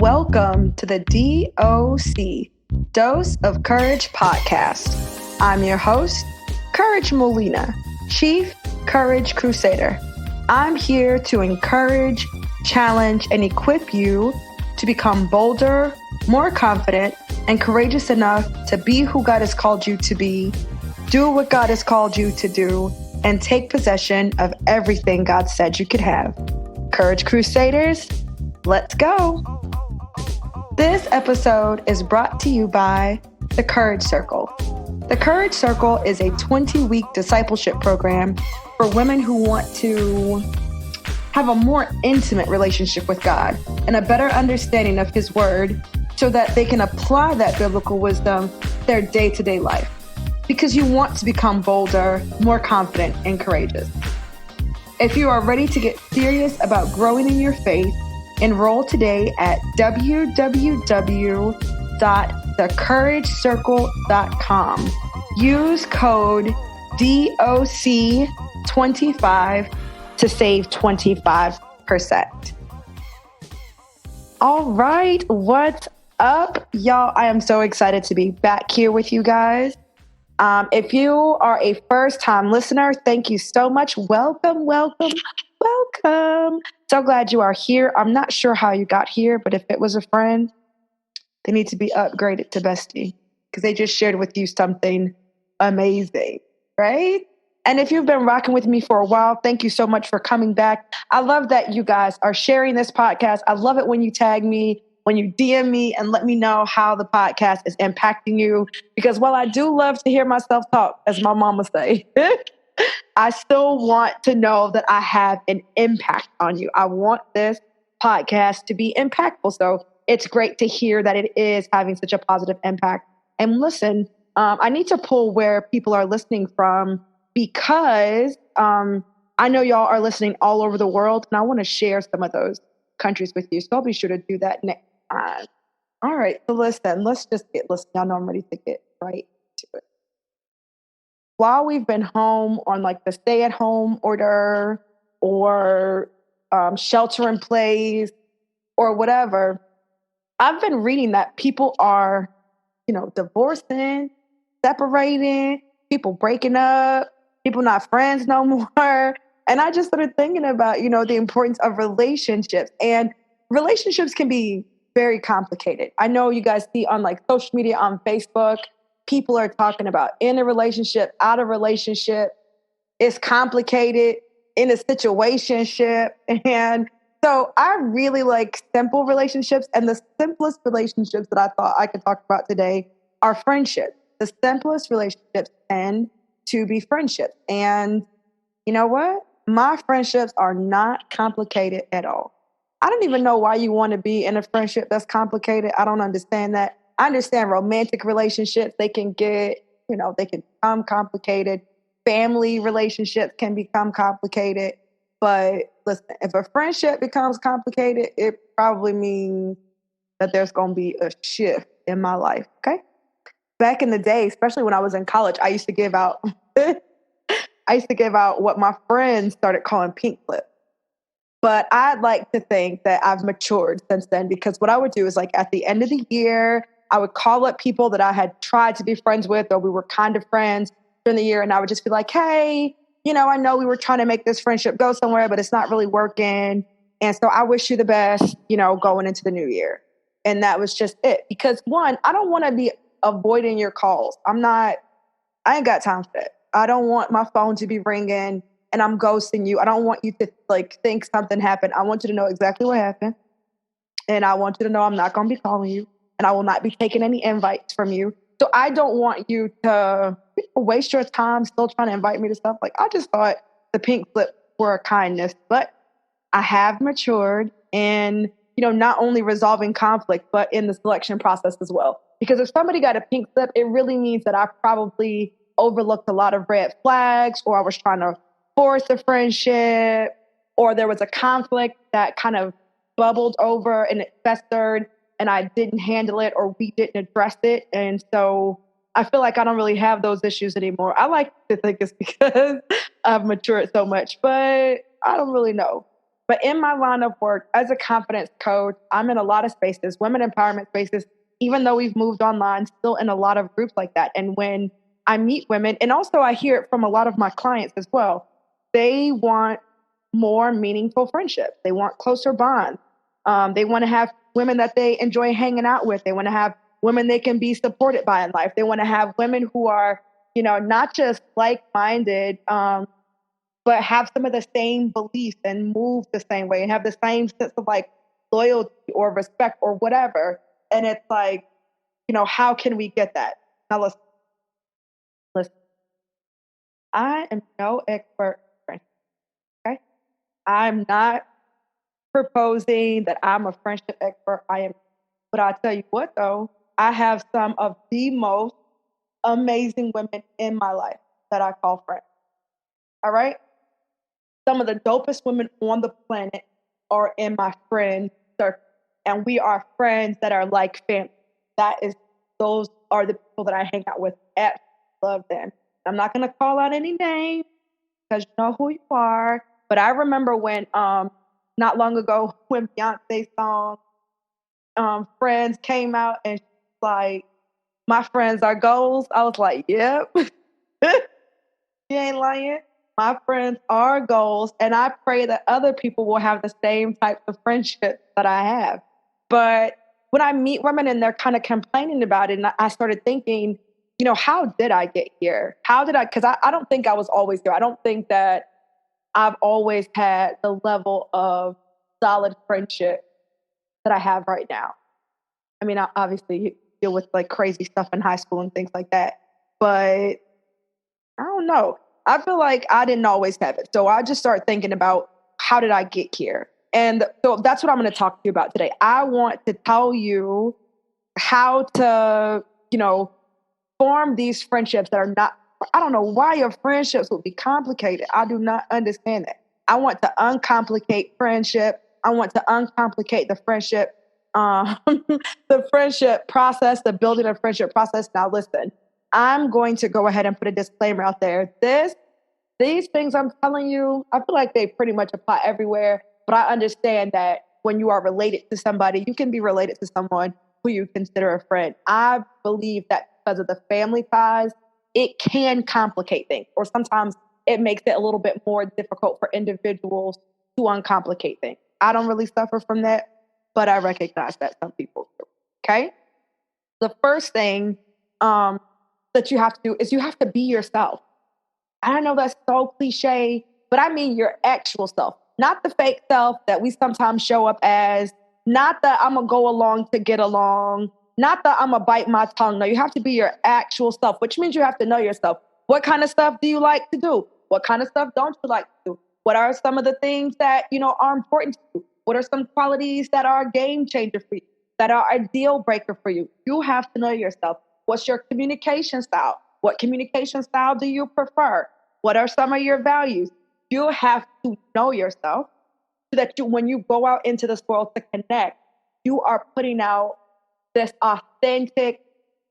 Welcome to the DOC, Dose of Courage podcast. I'm your host, Courage Molina, Chief Courage Crusader. I'm here to encourage, challenge, and equip you to become bolder, more confident, and courageous enough to be who God has called you to be, do what God has called you to do, and take possession of everything God said you could have. Courage Crusaders, let's go. This episode is brought to you by the Courage Circle. The Courage Circle is a 20-week discipleship program for women who want to have a more intimate relationship with God and a better understanding of His Word so that they can apply that biblical wisdom to their day-to-day life. Because you want to become bolder, more confident, and courageous. If you are ready to get serious about growing in your faith, enroll today at www.thecouragecircle.com. Use code DOC25 to save 25%. All right, what's up, y'all? I am so excited to be back here with you guys. If you are a first-time listener, thank you so much. Welcome. So glad you are here. I'm not sure how you got here, but if it was a friend, they need to be upgraded to bestie because they just shared with you something amazing, right? And if you've been rocking with me for a while, thank you so much for coming back. I love that you guys are sharing this podcast. I love it when you tag me, when you DM me and let me know how the podcast is impacting you. Because while I do love to hear myself talk, as my mama say, I still want to know that I have an impact on you. I want this podcast to be impactful. So it's great to hear that it is having such a positive impact. And listen, I need to pull where people are listening from because I know y'all are listening all over the world. And I want to share some of those countries with you. So I'll be sure to do that next time. All right. So listen, let's just get listening. I know I'm ready to get right to it. While we've been home on like the stay-at-home order or shelter in place or whatever, I've been reading that people are, divorcing, separating, people breaking up, people not friends no more. And I just started thinking about, the importance of relationships. And relationships can be very complicated. I know you guys see on like social media, on Facebook, people are talking about in a relationship, out of relationship. It's complicated in a situationship. And so I really like simple relationships. And the simplest relationships that I thought I could talk about today are friendships. The simplest relationships tend to be friendships. And you know what? My friendships are not complicated at all. I don't even know why you want to be in a friendship that's complicated. I don't understand that. I understand romantic relationships. They can get, they can become complicated. Family relationships can become complicated. But listen, if a friendship becomes complicated, it probably means that there's going to be a shift in my life. Okay. Back in the day, especially when I was in college, I used to give out what my friends started calling pink slip. But I'd like to think that I've matured since then because what I would do is like at the end of the year, I would call up people that I had tried to be friends with or we were kind of friends during the year. And I would just be like, hey, I know we were trying to make this friendship go somewhere, but it's not really working. And so I wish you the best, going into the new year. And that was just it. Because one, I don't want to be avoiding your calls. I ain't got time for that. I don't want my phone to be ringing and I'm ghosting you. I don't want you to think something happened. I want you to know exactly what happened. And I want you to know I'm not going to be calling you and I will not be taking any invites from you. So I don't want you to waste your time still trying to invite me to stuff. Like I just thought the pink slip were a kindness, but I have matured in, not only resolving conflict, but in the selection process as well. Because if somebody got a pink slip, it really means that I probably overlooked a lot of red flags or I was trying to force a friendship or there was a conflict that kind of bubbled over and it festered and I didn't handle it or we didn't address it. And so I feel like I don't really have those issues anymore. I like to think it's because I've matured so much, but I don't really know. But in my line of work as a confidence coach, I'm in a lot of spaces, women empowerment spaces, even though we've moved online, still in a lot of groups like that. And when I meet women, and also I hear it from a lot of my clients as well, they want more meaningful friendships. They want closer bonds. They want to have women that they enjoy hanging out with. They want to have women they can be supported by in life. They want to have women who are, not just like-minded, but have some of the same beliefs and move the same way and have the same sense of like loyalty or respect or whatever. And it's like, how can we get that? Now listen, I am no expert, okay? I'm not proposing that I'm a friendship expert. I am, but I'll tell you what though, I have some of the most amazing women in my life that I call friends. All right? Some of the dopest women on the planet are in my friend circle. And we are friends that are like family. Those are the people that I hang out with. Absolutely love them. I'm not gonna call out any names because you know who you are. But I remember when not long ago when Beyonce's song Friends came out and she's like, my friends are goals. I was like, yep. You ain't lying. My friends are goals. And I pray that other people will have the same types of friendships that I have. But when I meet women and they're kind of complaining about it, and I started thinking, how did I get here? Because I don't think I was always here. I don't think that I've always had the level of solid friendship that I have right now. I mean, I obviously deal with like crazy stuff in high school and things like that. But I don't know. I feel like I didn't always have it. So I just started thinking about how did I get here? And so that's what I'm going to talk to you about today. I want to tell you how to, form these friendships that are not, I don't know why your friendships would be complicated. I do not understand that. I want to uncomplicate friendship. I want to uncomplicate the friendship, the friendship process, the building of friendship process. Now, listen, I'm going to go ahead and put a disclaimer out there. These things I'm telling you, I feel like they pretty much apply everywhere, but I understand that when you are related to somebody, you can be related to someone who you consider a friend. I believe that because of the family ties, it can complicate things, or sometimes it makes it a little bit more difficult for individuals to uncomplicate things. I don't really suffer from that, but I recognize that some people do. Okay? The first thing that you have to do is you have to be yourself. I know that's so cliche, but I mean your actual self, not the fake self that we sometimes show up as, not that I'm going to go along to get along, not that I'm going to bite my tongue. No, you have to be your actual self, which means you have to know yourself. What kind of stuff do you like to do? What kind of stuff don't you like to do? What are some of the things that, are important to you? What are some qualities that are a game changer for you, that are a deal breaker for you? You have to know yourself. What's your communication style? What communication style do you prefer? What are some of your values? You have to know yourself so that when you go out into this world to connect, you are putting out this authentic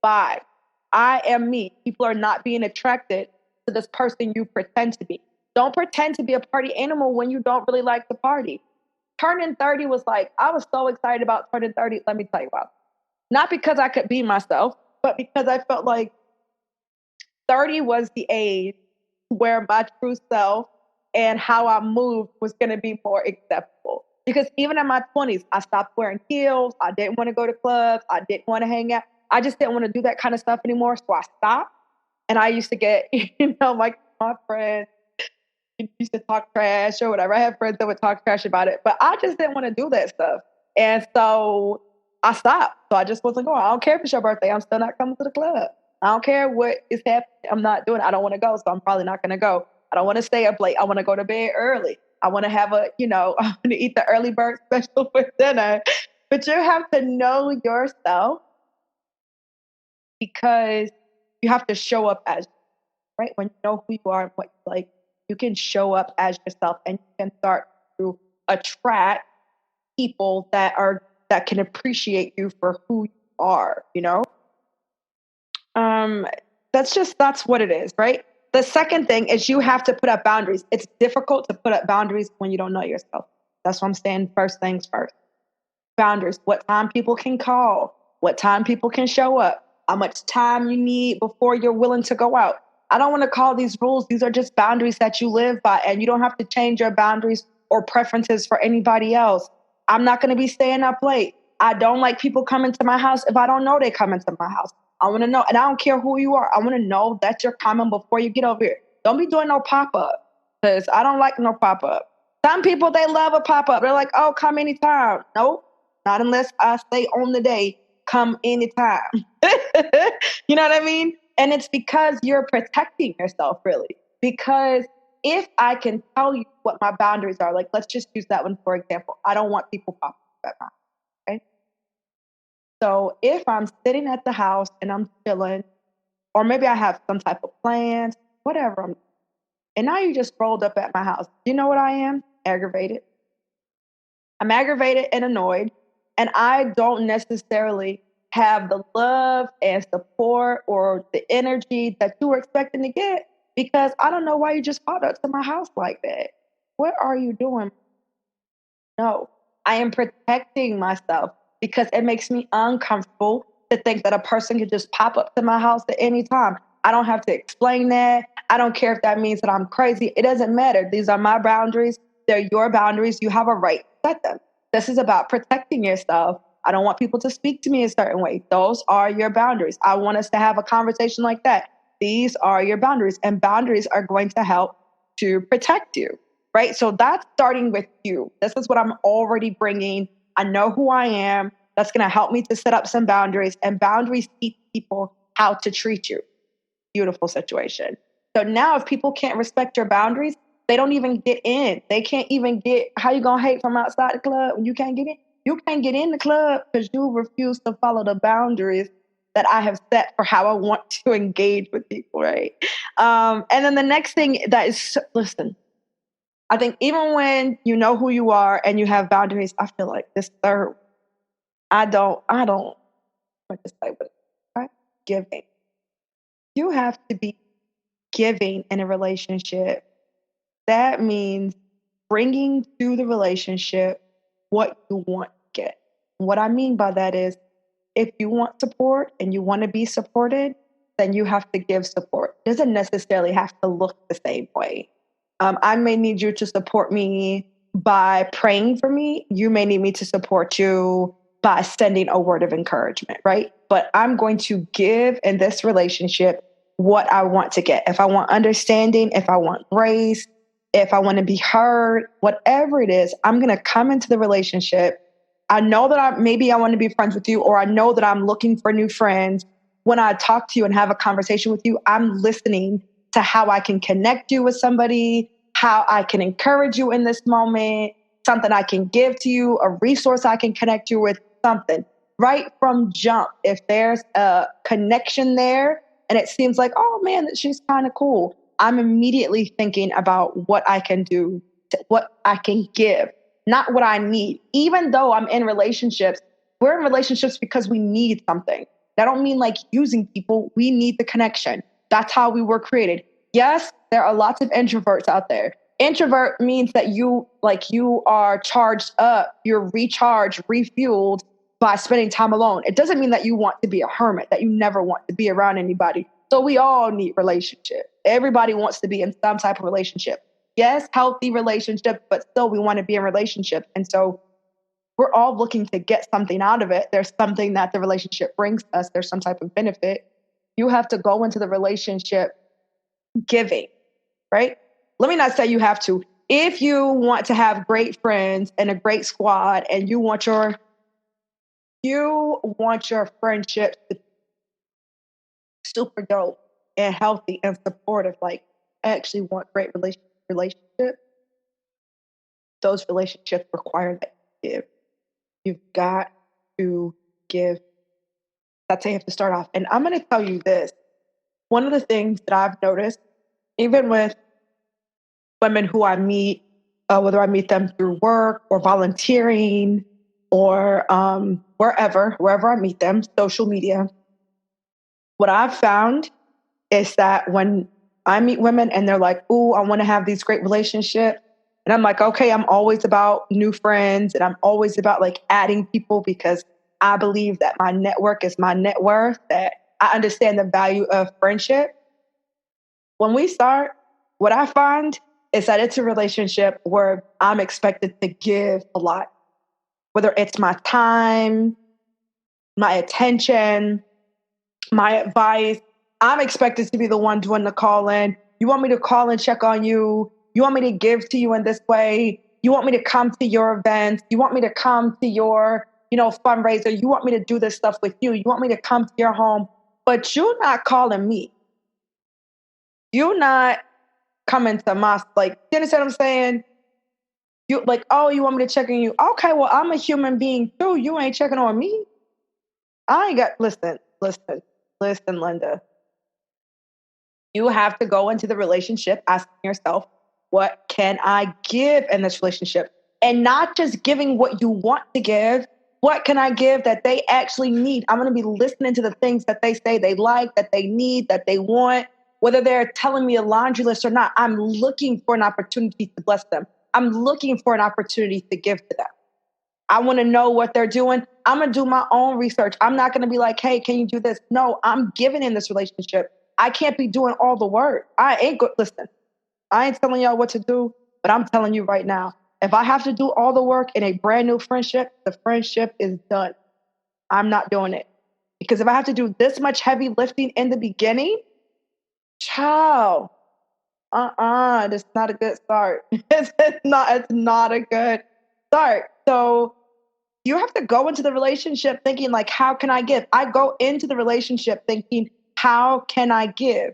vibe. I am me. People are not being attracted to this person you pretend to be. Don't pretend to be a party animal when you don't really like to party. Turning 30 was like, I was so excited about turning 30. Let me tell you why. Not because I could be myself, but because I felt like 30 was the age where my true self and how I moved was going to be more acceptable. Because even in my 20s, I stopped wearing heels. I didn't want to go to clubs. I didn't want to hang out. I just didn't want to do that kind of stuff anymore. So I stopped. And I used to get, like my friends used to talk trash or whatever. I had friends that would talk trash about it, but I just didn't want to do that stuff. And so I stopped. So I just wasn't going. I don't care if it's your birthday. I'm still not coming to the club. I don't care what is happening. I'm not doing it. I don't want to go. So I'm probably not going to go. I don't want to stay up late. I want to go to bed early. I want to have I want to eat the early bird special for dinner. But you have to know yourself because you have to show up as, right? When you know who you are and what you like, you can show up as yourself and you can start to attract people that can appreciate you for who you are, That's what it is, right? The second thing is you have to put up boundaries. It's difficult to put up boundaries when you don't know yourself. That's what I'm saying. First things first. Boundaries. What time people can call, what time people can show up, how much time you need before you're willing to go out. I don't want to call these rules. These are just boundaries that you live by, and you don't have to change your boundaries or preferences for anybody else. I'm not going to be staying up late. I don't like people coming to my house if I don't know they come into my house. I want to know, and I don't care who you are. I want to know that you're coming before you get over here. Don't be doing no pop up because I don't like no pop up. Some people, they love a pop up. They're like, oh, come anytime. Nope, not unless I stay on the day. Come anytime. You know what I mean? And it's because you're protecting yourself, really. Because if I can tell you what my boundaries are, like let's just use that one for example. I don't want people popping up at my house. Okay. So if I'm sitting at the house and I'm chilling, or maybe I have some type of plans, whatever, and now you just rolled up at my house. You know what I am? Aggravated. I'm aggravated and annoyed, and I don't necessarily have the love and support or the energy that you were expecting to get because I don't know why you just popped up to my house like that. What are you doing? No, I am protecting myself because it makes me uncomfortable to think that a person could just pop up to my house at any time. I don't have to explain that. I don't care if that means that I'm crazy. It doesn't matter. These are my boundaries. They're your boundaries. You have a right to set them. This is about protecting yourself. I don't want people to speak to me a certain way. Those are your boundaries. I want us to have a conversation like that. These are your boundaries, and boundaries are going to help to protect you, right? So that's starting with you. This is what I'm already bringing. I know who I am. That's going to help me to set up some boundaries, and boundaries teach people how to treat you. Beautiful situation. So now if people can't respect your boundaries, they don't even get in. They can't even get, how you going to hate from outside the club when you can't get in? You can't get in the club because you refuse to follow the boundaries that I have set for how I want to engage with people, right? And then the next thing that is, listen, I think even when you know who you are and you have boundaries, I feel like this third, I don't, what to say, but right? Giving. You have to be giving in a relationship. That means bringing to the relationship what you want to get. What I mean by that is if you want support and you want to be supported, then you have to give support. It doesn't necessarily have to look the same way. I may need you to support me by praying for me. You may need me to support you by sending a word of encouragement, right? But I'm going to give in this relationship what I want to get. If I want understanding, if I want grace, if I want to be heard, whatever it is, I'm going to come into the relationship. I know that maybe I want to be friends with you, or I know that I'm looking for new friends. When I talk to you and have a conversation with you, I'm listening to how I can connect you with somebody, how I can encourage you in this moment, something I can give to you, a resource I can connect you with, something. Right from jump, if there's a connection there and it seems like, oh man, she's kind of cool, I'm immediately thinking about what I can do, what I can give, not what I need. Even though I'm in relationships, we're in relationships because we need something. That don't mean like using people. We need the connection. That's how we were created. Yes, there are lots of introverts out there. Introvert means that you are charged up, you're recharged, refueled by spending time alone. It doesn't mean that you want to be a hermit, that you never want to be around anybody. So we all need relationship. Everybody wants to be in some type of relationship. Yes, healthy relationship, but still we want to be in relationship. And so we're all looking to get something out of it. There's something that the relationship brings us. There's some type of benefit. You have to go into the relationship giving, right? Let me not say you have to. If you want to have great friends and a great squad and you want your friendship to be super dope and healthy and supportive, like I actually want great relationship, those relationships require that you give. You've got to give. That's how you have to start off. And I'm going to tell you this. One of the things that I've noticed, even with women who I meet, whether I meet them through work or volunteering or wherever I meet them, social media, what I've found is that when I meet women and they're like, ooh, I want to have these great relationships, And I'm like, okay, I'm always about new friends and I'm always about like adding people because I believe that my network is my net worth, that I understand the value of friendship. When we start, what I find is that it's a relationship where I'm expected to give a lot, whether it's my time, my attention, my advice. I'm expected to be the one doing the call in. You want me to call and check on you? You want me to give to you in this way? You want me to come to your events? You want me to come to your, fundraiser? You want me to do this stuff with you? You want me to come to your home? But you're not calling me. You're not coming to my, like, you understand what I'm saying? You like, oh, you want me to check on you? Okay, well, I'm a human being too. You ain't checking on me. I ain't got, listen, Linda. You have to go into the relationship asking yourself, what can I give in this relationship? And not just giving what you want to give. What can I give that they actually need? I'm going to be listening to the things that they say they like, that they need, that they want, whether they're telling me a laundry list or not. I'm looking for an opportunity to bless them. I'm looking for an opportunity to give to them. I want to know what they're doing. I'm going to do my own research. I'm not going to be like, hey, can you do this? No, I'm giving in this relationship. I can't be doing all the work. I ain't good. Listen, I ain't telling y'all what to do, but I'm telling you right now, if I have to do all the work in a brand new friendship, the friendship is done. I'm not doing it. Because if I have to do this much heavy lifting in the beginning, child, it's not a good start. It's not a good start. So you have to go into the relationship thinking like, how can I give? I go into the relationship thinking, how can I give?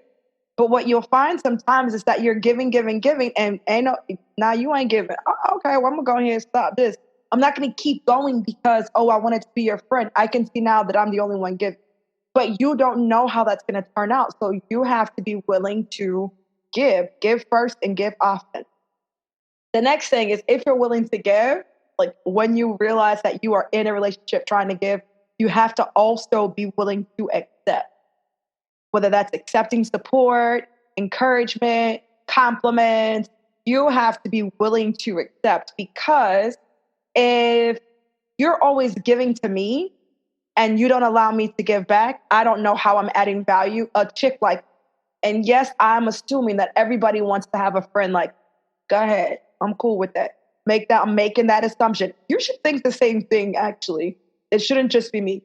But what you'll find sometimes is that you're giving, and ain't no, now you ain't giving. Oh, okay, well, I'm gonna go ahead and stop this. I'm not gonna keep going because, oh, I wanted to be your friend. I can see now that I'm the only one giving. But you don't know how that's gonna turn out. So you have to be willing to give first and give often. The next thing is if you're willing to give, like when you realize that you are in a relationship trying to give, you have to also be willing to accept, whether that's accepting support, encouragement, compliments. You have to be willing to accept because if you're always giving to me and you don't allow me to give back, I don't know how I'm adding value. A chick like, and yes, I'm assuming that everybody wants to have a friend like, go ahead. I'm cool with that. I'm making that assumption. You should think the same thing, actually. It shouldn't just be me.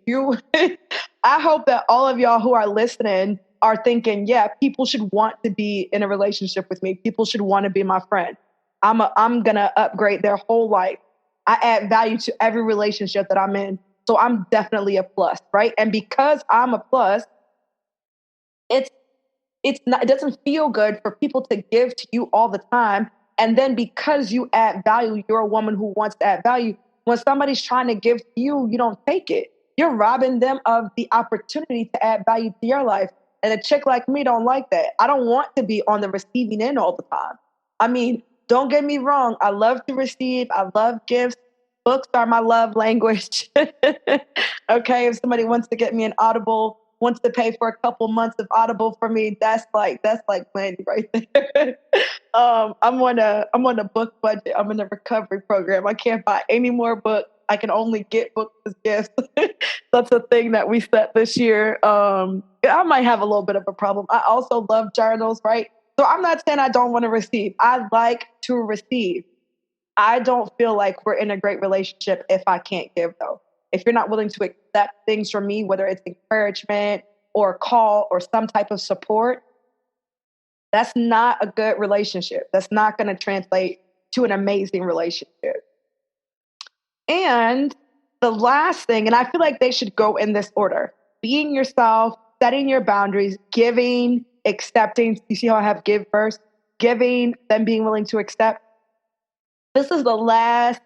I hope that all of y'all who are listening are thinking, yeah, people should want to be in a relationship with me. People should want to be my friend. I'm going to upgrade their whole life. I add value to every relationship that I'm in. So I'm definitely a plus, right? And because I'm a plus, it's it doesn't feel good for people to give to you all the time. And then because you add value, you're a woman who wants to add value. When somebody's trying to give to you, you don't take it. You're robbing them of the opportunity to add value to your life. And a chick like me don't like that. I don't want to be on the receiving end all the time. I mean, don't get me wrong. I love to receive. I love gifts. Books are my love language. Okay, if somebody wants to get me an Audible, wants to pay for a couple months of Audible for me, that's like plenty right there. I'm on a book budget. I'm in a recovery program. I can't buy any more books. I can only get books as gifts. That's a thing that we set this year. I might have a little bit of a problem. I also love journals, right? So I'm not saying I don't want to receive. I like to receive. I don't feel like we're in a great relationship if I can't give, though. If you're not willing to accept things from me, whether it's encouragement or a call or some type of support, that's not a good relationship. That's not going to translate to an amazing relationship. And the last thing, and I feel like they should go in this order: being yourself, setting your boundaries, giving, accepting. You see how I have give first? Giving, then being willing to accept. This is the last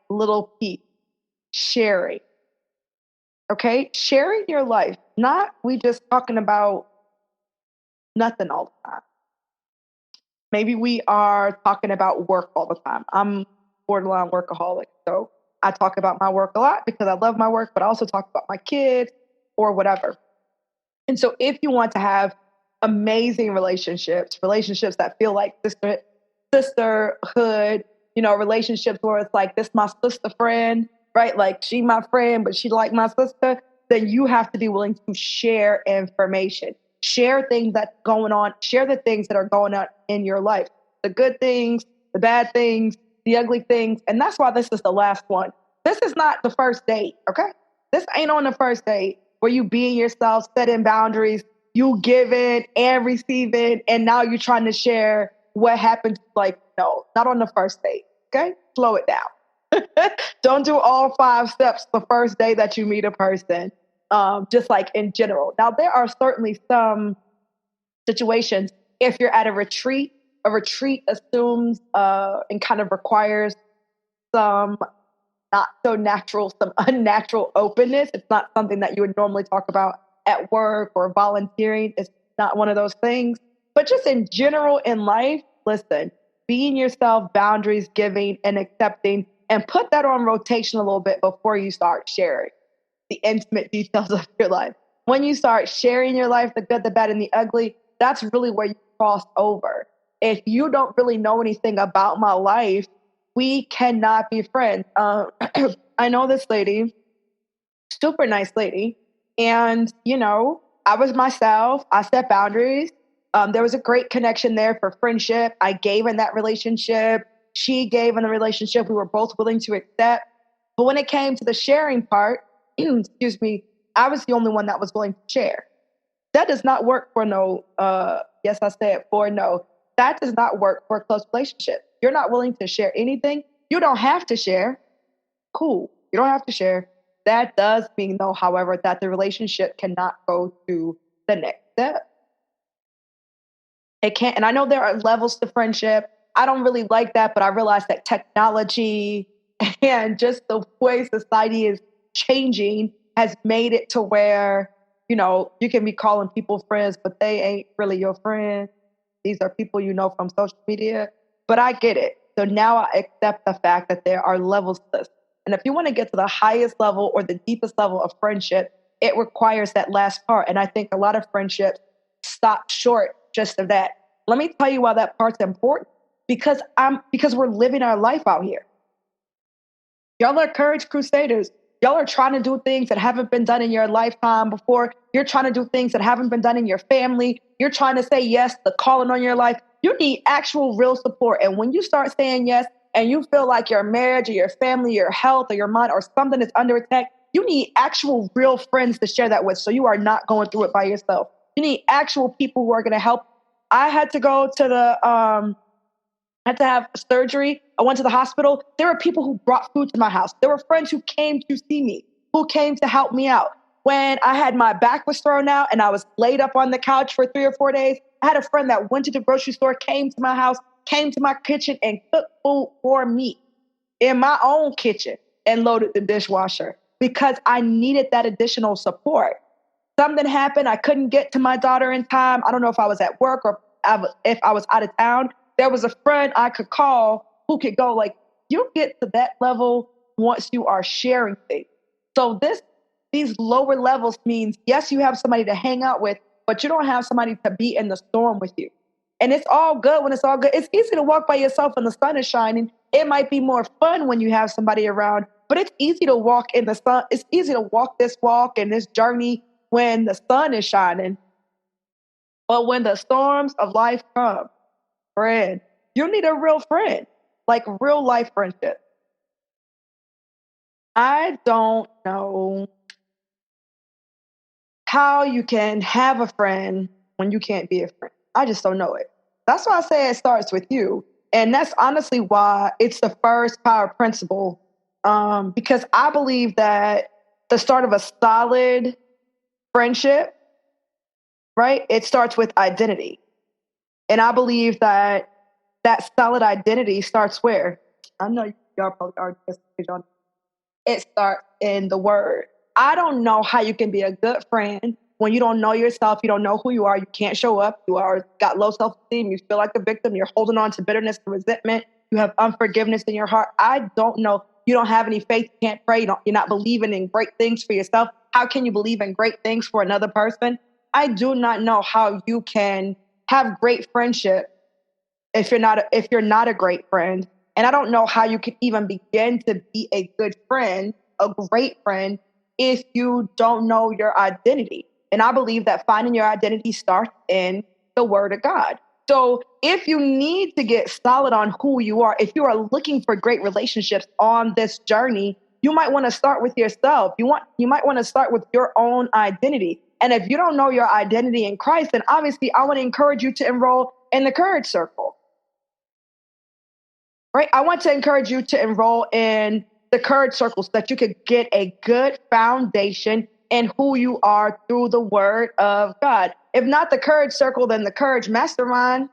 little piece: sharing. Okay? Sharing your life. Not we just talking about nothing all the time. Maybe we are talking about work all the time. I'm borderline workaholic. So I talk about my work a lot because I love my work, but I also talk about my kids or whatever. And so if you want to have amazing relationships that feel like sisterhood, relationships where it's like, this my sister friend, right? Like, she my friend, but she like my sister. Then you have to be willing to share information, share things that's going on, share the things that are going on in your life, the good things, the bad things, the ugly things. And that's why this is the last one. This is not the first date, okay? This ain't on the first date where you being yourself, setting boundaries, you giving and receiving, and now you're trying to share what happened. Like, no, not on the first date, okay? Slow it down. Don't do all 5 steps the first day that you meet a person, just like in general. Now, there are certainly some situations. If you're at a retreat assumes and kind of requires some not so natural, some unnatural openness. It's not something that you would normally talk about at work or volunteering. It's not one of those things. But just in general in life, listen, being yourself, boundaries, giving and accepting, and put that on rotation a little bit before you start sharing the intimate details of your life. When you start sharing your life, the good, the bad, and the ugly, that's really where you cross over. If you don't really know anything about my life, we cannot be friends. I know this lady, super nice lady, and I was myself. I set boundaries. There was a great connection there for friendship. I gave in that relationship. She gave in the relationship. We were both willing to accept. But when it came to the sharing part, excuse me, I was the only one that was willing to share. That does not work for no, yes, I said for no. That does not work for a close relationship. You're not willing to share anything. You don't have to share. Cool. You don't have to share. That does mean, though, however, that the relationship cannot go to the next step. It can't. And I know there are levels to friendship. I don't really like that, but I realize that technology and just the way society is changing has made it to where, you can be calling people friends, but they ain't really your friends. These are people you know from social media. But I get it. So now I accept the fact that there are levels to this. And if you want to get to the highest level or the deepest level of friendship, it requires that last part. And I think a lot of friendships stop short just of that. Let me tell you why that part's important. Because we're living our life out here. Y'all are courage crusaders. Y'all are trying to do things that haven't been done in your lifetime before. You're trying to do things that haven't been done in your family. You're trying to say yes to the calling on your life. You need actual real support. And when you start saying yes and you feel like your marriage or your family, your health or your mind or something is under attack, you need actual real friends to share that with. So you are not going through it by yourself. You need actual people who are going to help. I had to go to had to have surgery. I went to the hospital. There were people who brought food to my house. There were friends who came to see me, who came to help me out. When I had my back was thrown out and I was laid up on the couch for 3 or 4 days, I had a friend that went to the grocery store, came to my house, came to my kitchen and cooked food for me in my own kitchen and loaded the dishwasher because I needed that additional support. Something happened. I couldn't get to my daughter in time. I don't know if I was at work or if I was out of town. There was a friend I could call who could go like, you get to that level once you are sharing things. So these lower levels means, yes, you have somebody to hang out with, but you don't have somebody to be in the storm with you. And it's all good when it's all good. It's easy to walk by yourself when the sun is shining. It might be more fun when you have somebody around, but it's easy to walk in the sun. It's easy to walk this walk and this journey when the sun is shining. But when the storms of life come, friend, you need a real friend, like real life friendship. I don't know how you can have a friend when you can't be a friend. I just don't know it. That's why I say it starts with you. And that's honestly why it's the first power principle. Because I believe that the start of a solid friendship, right? It starts with identity. And I believe that solid identity starts where? I know y'all probably already on. It starts in the word. I don't know how you can be a good friend when you don't know yourself, you don't know who you are, you can't show up, you are got low self-esteem, you feel like a victim, you're holding on to bitterness and resentment, you have unforgiveness in your heart. I don't know. You don't have any faith, you can't pray, you're not believing in great things for yourself. How can you believe in great things for another person? I do not know how you can have great friendship if you're not a great friend. And I don't know how you can even begin to be a good friend, a great friend, if you don't know your identity. And I believe that finding your identity starts in the Word of God. So if you need to get solid on who you are, if you are looking for great relationships on this journey, you might want to start with yourself. You might want to start with your own identity. And if you don't know your identity in Christ, then obviously I want to encourage you to enroll in the Courage Circle. Right? I want to encourage you to enroll in the Courage Circle so that you could get a good foundation in who you are through the Word of God. If not the Courage Circle, then the Courage Mastermind.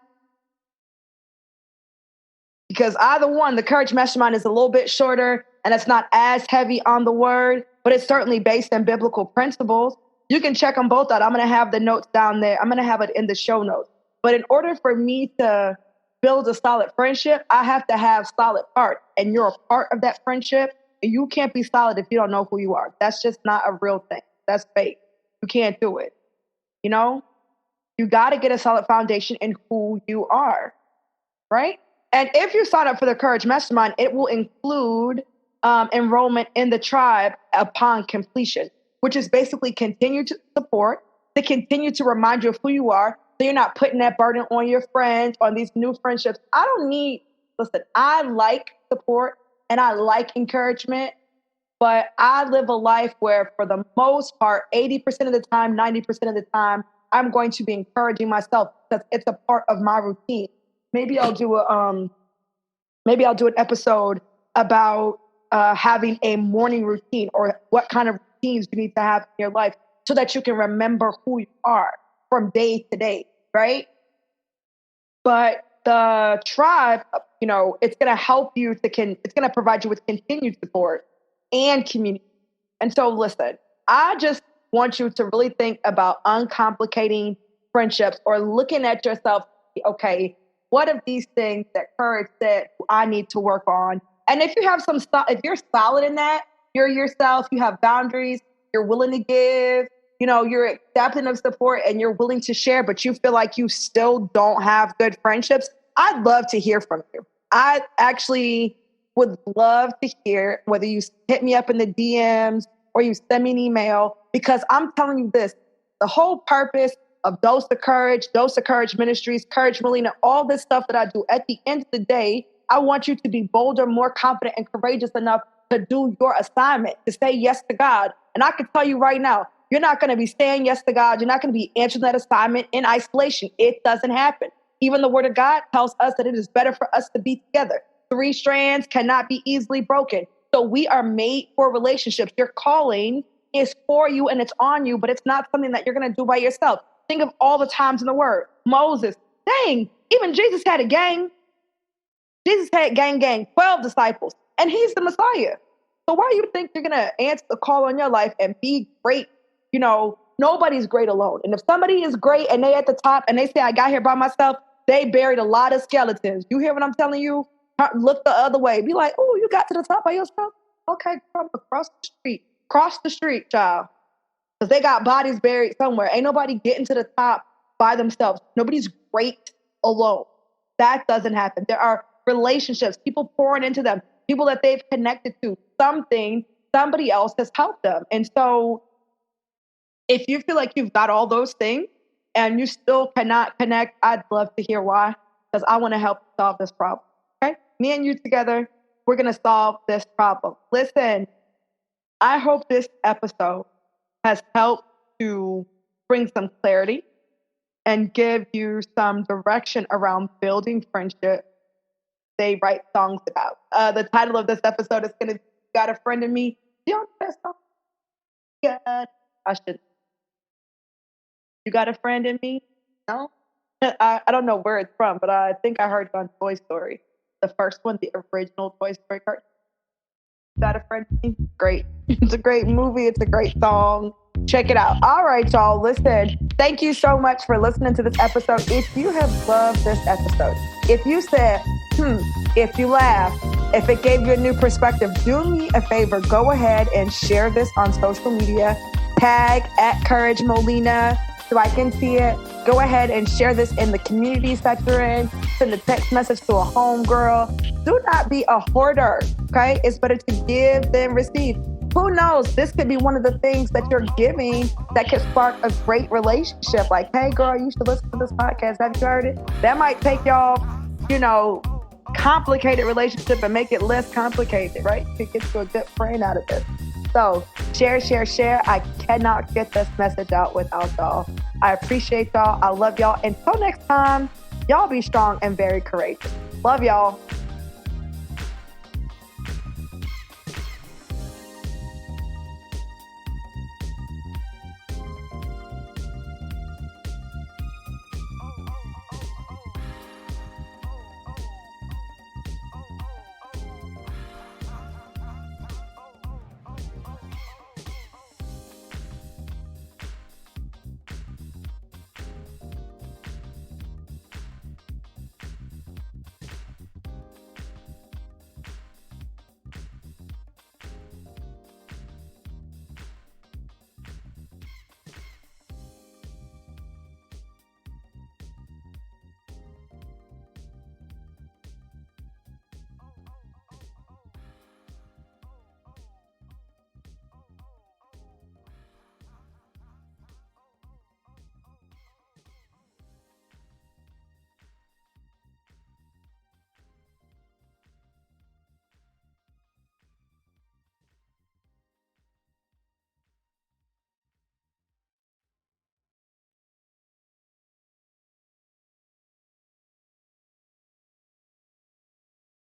Because either one, the Courage Mastermind is a little bit shorter and it's not as heavy on the Word, but it's certainly based on biblical principles. You can check them both out. I'm going to have the notes down there. I'm going to have it in the show notes. But in order for me to build a solid friendship, I have to have solid parts. And you're a part of that friendship. And you can't be solid if you don't know who you are. That's just not a real thing. That's fake. You can't do it. You know, you got to get a solid foundation in who you are. Right? And if you sign up for the Courage Mastermind, it will include enrollment in the tribe upon completion, which is basically continue to support, to continue to remind you of who you are, so you're not putting that burden on your friends, on these new friendships. Listen, I like support and I like encouragement, but I live a life where for the most part, 80% of the time, 90% of the time, I'm going to be encouraging myself because it's a part of my routine. Maybe I'll do an episode about having a morning routine or what kind of routines you need to have in your life so that you can remember who you are from day to day, right? But the tribe, it's going to help you it's going to provide you with continued support and community. And so listen, I just want you to really think about uncomplicating friendships or looking at yourself, okay, what of these things that Courage said I need to work on? And if you have if you're solid in that, you're yourself, you have boundaries, you're willing to give, you're accepting of support and you're willing to share, but you feel like you still don't have good friendships, I'd love to hear from you. I actually would love to hear whether you hit me up in the DMs or you send me an email, because I'm telling you this, the whole purpose of Dose of Courage Ministries, Courage Melina, all this stuff that I do, at the end of the day, I want you to be bolder, more confident, and courageous enough to do your assignment, to say yes to God. And I can tell you right now, you're not going to be saying yes to God. You're not going to be answering that assignment in isolation. It doesn't happen. Even the Word of God tells us that it is better for us to be together. 3 strands cannot be easily broken. So we are made for relationships. Your calling is for you and it's on you, but it's not something that you're going to do by yourself. Think of all the times in the Word. Moses, dang, even Jesus had a gang. Jesus had gang, 12 disciples, and he's the Messiah. So why do you think you're going to answer the call on your life and be great? Nobody's great alone. And if somebody is great and they at the top and they say, I got here by myself, they buried a lot of skeletons. You hear what I'm telling you? Look the other way. Be like, oh, you got to the top by yourself? Okay, come across the street. Cross the street, child. Because they got bodies buried somewhere. Ain't nobody getting to the top by themselves. Nobody's great alone. That doesn't happen. There are relationships, people pouring into them, people that they've connected to, somebody else has helped them. And so if you feel like you've got all those things and you still cannot connect, I'd love to hear why, because I want to help solve this problem. Okay? Me and you together, we're going to solve this problem. Listen, I hope this episode has helped to bring some clarity and give you some direction around building friendship they write songs about. The title of this episode is going to be Got a Friend in Me. Do you know that song? Yeah, I should. You Got a Friend in Me? No? I don't know where it's from, but I think I heard it on Toy Story. The first one, the original Toy Story cartoon. Got a Friend in Me? Great. It's a great movie. It's a great song. Check it out. All right, y'all. Listen, thank you so much for listening to this episode. If you have loved this episode, if you said, if you laughed, if it gave you a new perspective, do me a favor. Go ahead and share this on social media. Tag @Courage Molina. so I can see it. Go ahead and share this in the communities that you're in. Send a text message to a homegirl. Do not be a hoarder, okay? It's better to give than receive. Who knows? This could be one of the things that you're giving that could spark a great relationship. Like, hey, girl, you should listen to this podcast. Have you heard it? That might take y'all, complicated relationship and make it less complicated, right? To get to a good friend out of this. So share. I cannot get this message out without y'all. I appreciate y'all. I love y'all. Until next time, y'all be strong and very courageous. Love y'all.